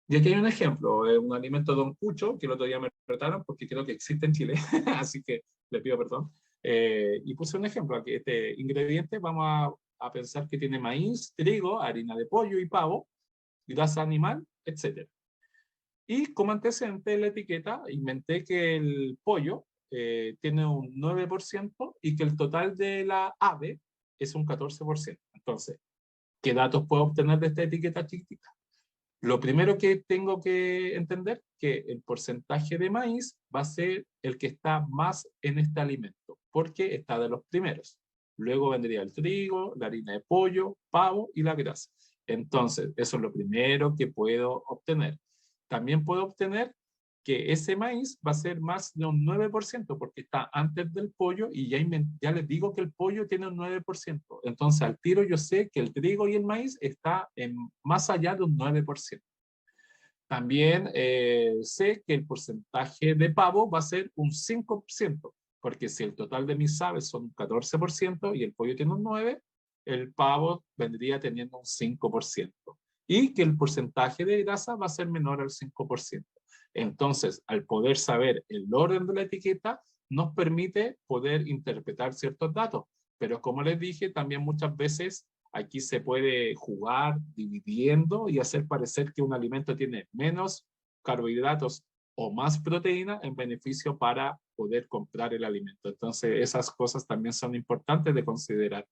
Y aquí hay un ejemplo, un alimento Don Cucho, que el otro día me retaron porque creo que existe en Chile, así que le pido perdón. Y puse un ejemplo, aquí este ingrediente vamos a pensar que tiene maíz, trigo, harina de pollo y pavo, grasa animal, etcétera. Y como antecedente de la etiqueta, inventé que el pollo tiene un 9% y que el total de la ave es un 14%. Entonces, ¿qué datos puedo obtener de esta etiqueta chiquitita? Lo primero que tengo que entender que el porcentaje de maíz va a ser el que está más en este alimento, porque está de los primeros. Luego vendría el trigo, la harina de pollo, pavo y la grasa. Entonces, eso es lo primero que puedo obtener. También puedo obtener que ese maíz va a ser más de un 9% porque está antes del pollo y ya les digo que el pollo tiene un 9%. Entonces, al tiro yo sé que el trigo y el maíz está más allá de un 9%. También sé que el porcentaje de pavo va a ser un 5%, porque si el total de mis aves son un 14% y el pollo tiene un 9%, el pavo vendría teniendo un 5%. Y que el porcentaje de grasa va a ser menor al 5%. Entonces, al poder saber el orden de la etiqueta, nos permite poder interpretar ciertos datos. Pero como les dije, también muchas veces aquí se puede jugar dividiendo y hacer parecer que un alimento tiene menos carbohidratos o más proteína en beneficio para poder comprar el alimento. Entonces, esas cosas también son importantes de considerar.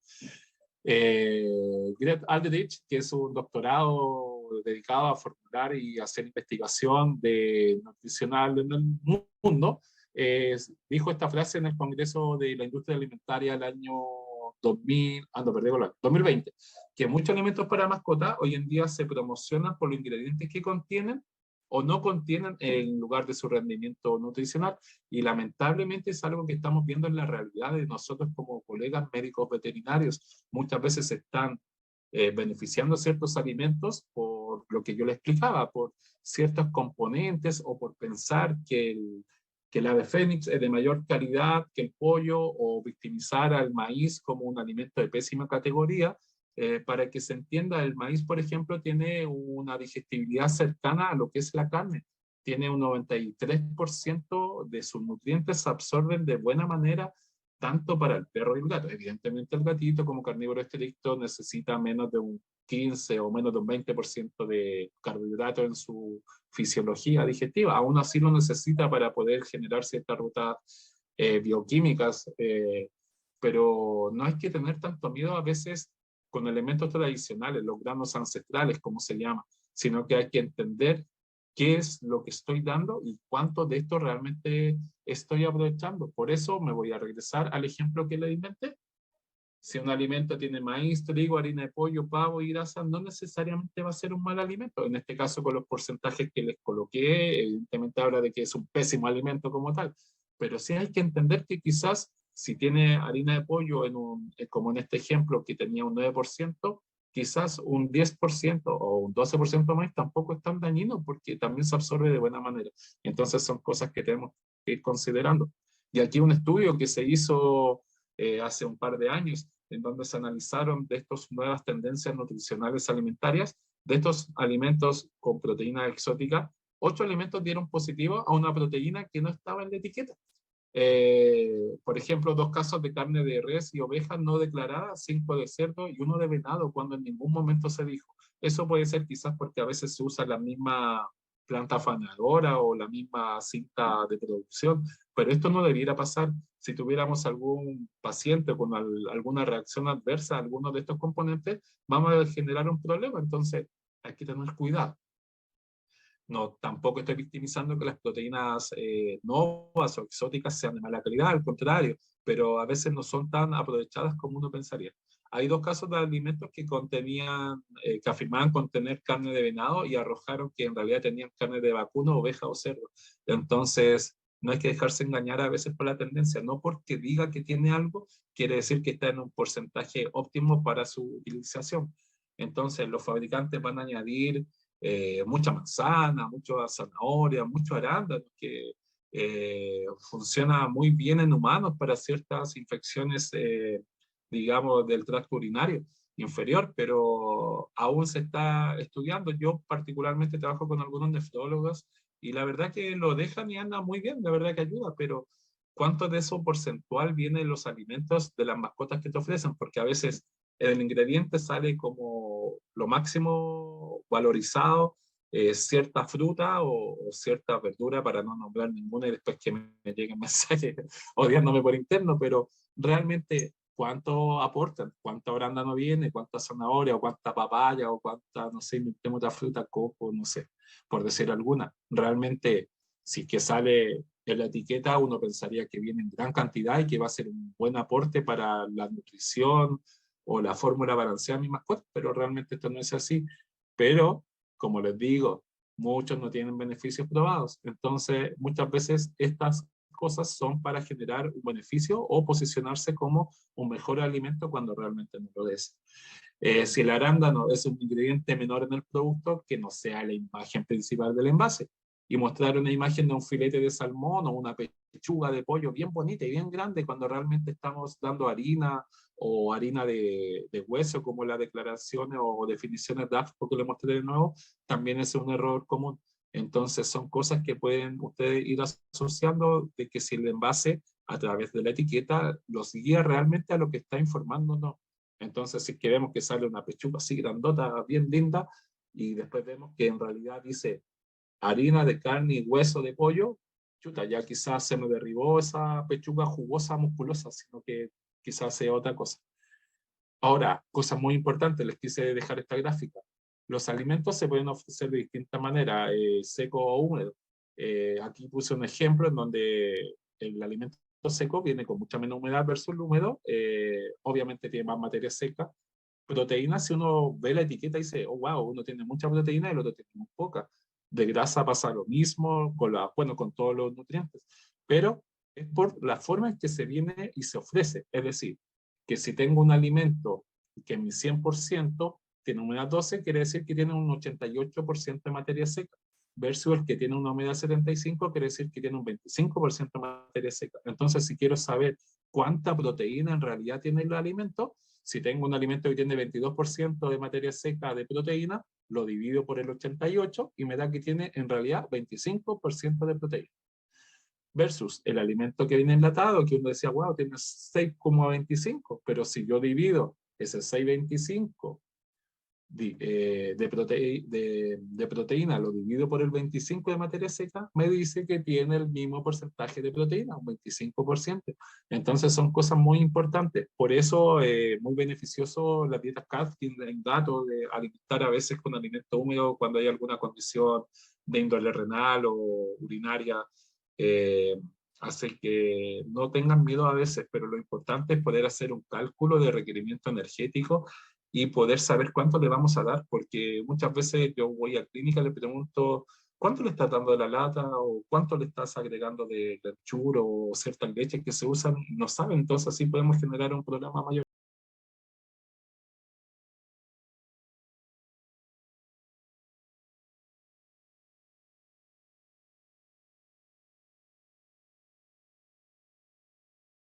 Greg Aldrich, que es un doctorado dedicado a formular y hacer investigación de nutricional en el mundo, dijo esta frase en el Congreso de la Industria Alimentaria el año 2000, no, perdón, 2020, que muchos alimentos para mascotas hoy en día se promocionan por los ingredientes que contienen o no contienen en lugar de su rendimiento nutricional. Y lamentablemente es algo que estamos viendo en la realidad de nosotros como colegas médicos veterinarios. Muchas veces se están beneficiando ciertos alimentos por lo que yo le explicaba, por ciertos componentes o por pensar que el ave fénix es de mayor calidad que el pollo o victimizar al maíz como un alimento de pésima categoría. Para que se entienda, el maíz, por ejemplo, tiene una digestibilidad cercana a lo que es la carne. Tiene un 93% de sus nutrientes se absorben de buena manera, tanto para el perro y el gato. Evidentemente el gatito como carnívoro estricto necesita menos de un 15 o menos de un 20% de carbohidratos en su fisiología digestiva. Aún así lo necesita para poder generar ciertas rutas bioquímicas, pero no hay que tener tanto miedo a veces con elementos tradicionales, los granos ancestrales, como se llama, sino que hay que entender qué es lo que estoy dando y cuánto de esto realmente estoy aprovechando. Por eso me voy a regresar al ejemplo que le inventé. Si un alimento tiene maíz, trigo, harina de pollo, pavo y grasa, no necesariamente va a ser un mal alimento. En este caso, con los porcentajes que les coloqué, evidentemente habla de que es un pésimo alimento como tal. Pero sí hay que entender que quizás si tiene harina de pollo, como en este ejemplo que tenía un 9%, quizás un 10% o un 12% más tampoco es tan dañino porque también se absorbe de buena manera. Entonces son cosas que tenemos que ir considerando. Y aquí un estudio que se hizo hace un par de años, en donde se analizaron de estas nuevas tendencias nutricionales alimentarias, de estos alimentos con proteína exótica, 8 alimentos dieron positivo a una proteína que no estaba en la etiqueta. Por ejemplo, 2 casos de carne de res y oveja no declarada, 5 de cerdo y 1 de venado, cuando en ningún momento se dijo. Eso puede ser quizás porque a veces se usa la misma planta faneadora o la misma cinta de producción, pero esto no debiera pasar. Si tuviéramos algún paciente con alguna reacción adversa a alguno de estos componentes, vamos a generar un problema. Entonces, hay que tener cuidado. No, tampoco estoy victimizando que las proteínas novas o exóticas sean de mala calidad, al contrario, pero a veces no son tan aprovechadas como uno pensaría. Hay 2 casos de alimentos que contenían, que afirmaban contener carne de venado y arrojaron que en realidad tenían carne de vacuno, oveja o cerdo. Entonces, no hay que dejarse engañar a veces por la tendencia. No porque diga que tiene algo, quiere decir que está en un porcentaje óptimo para su utilización. Entonces, los fabricantes van a añadir mucha manzana, mucha zanahoria, mucho arándano, que funciona muy bien en humanos para ciertas infecciones digamos, del tracto urinario inferior, pero aún se está estudiando. Yo particularmente trabajo con algunos nefrólogos y la verdad que lo dejan y anda muy bien, la verdad que ayuda, pero ¿cuánto de eso porcentual viene de los alimentos de las mascotas que te ofrecen? Porque a veces el ingrediente sale como lo máximo valorizado, cierta fruta o cierta verdura, para no nombrar ninguna y después que me lleguen mensajes odiándome por interno, pero realmente cuánto aportan, cuánta arándano viene, cuánta zanahoria o cuánta papaya o cuánta, no sé, inventemos otra fruta, coco, no sé, por decir alguna. Realmente, si es que sale en la etiqueta, uno pensaría que viene en gran cantidad y que va a ser un buen aporte para la nutrición o la fórmula balanceada de mi mascota, pero realmente esto no es así. Pero, como les digo, muchos no tienen beneficios probados. Entonces, muchas veces estas cosas son para generar un beneficio o posicionarse como un mejor alimento cuando realmente no lo es. Si el arándano es un ingrediente menor en el producto, que no sea la imagen principal del envase. Y mostrar una imagen de un filete de salmón o una pechuga de pollo bien bonita y bien grande cuando realmente estamos dando harina o harina de hueso, como las declaraciones o definiciones de AFPO que le mostré de nuevo, también es un error común. Entonces son cosas que pueden ustedes ir asociando de que si el envase a través de la etiqueta los guía realmente a lo que está informando o no. Entonces si queremos que sale una pechuga así grandota, bien linda, y después vemos que en realidad dice harina de carne y hueso de pollo, chuta, ya quizás se me derribó esa pechuga jugosa, musculosa, sino que quizás sea otra cosa. Ahora, cosa muy importante, les quise dejar esta gráfica. Los alimentos se pueden ofrecer de distintas maneras, seco o húmedo. Aquí puse un ejemplo en donde el alimento seco viene con mucha menos humedad versus el húmedo. Obviamente tiene más materia seca. Proteína, si uno ve la etiqueta y dice, oh, wow, uno tiene mucha proteína y el otro tiene muy poca. De grasa pasa lo mismo, bueno, con todos los nutrientes. Pero es por la forma en que se viene y se ofrece. Es decir, que si tengo un alimento que en mi 100% tiene humedad 12, quiere decir que tiene un 88% de materia seca, versus el que tiene una humedad 75, quiere decir que tiene un 25% de materia seca. Entonces, si quiero saber cuánta proteína en realidad tiene el alimento, si tengo un alimento que tiene 22% de materia seca de proteína, lo divido por el 88 y me da que tiene en realidad 25% de proteína versus el alimento que viene enlatado, que uno decía, wow, tiene 6,25, pero si yo divido ese 6,25 de proteína, lo divido por el 25 de materia seca, me dice que tiene el mismo porcentaje de proteína, un 25%. Entonces son cosas muy importantes. Por eso muy beneficioso la dieta Atkins en gato, de alimentar a veces con alimento húmedo cuando hay alguna condición de índole renal o urinaria. Eh, Hace que no tengan miedo a veces, pero lo importante es poder hacer un cálculo de requerimiento energético y poder saber cuánto le vamos a dar, porque muchas veces yo voy a clínica y le pregunto cuánto le estás dando de la lata o cuánto le estás agregando de churro o ciertas leches que se usan, no saben, entonces así podemos generar un problema mayor.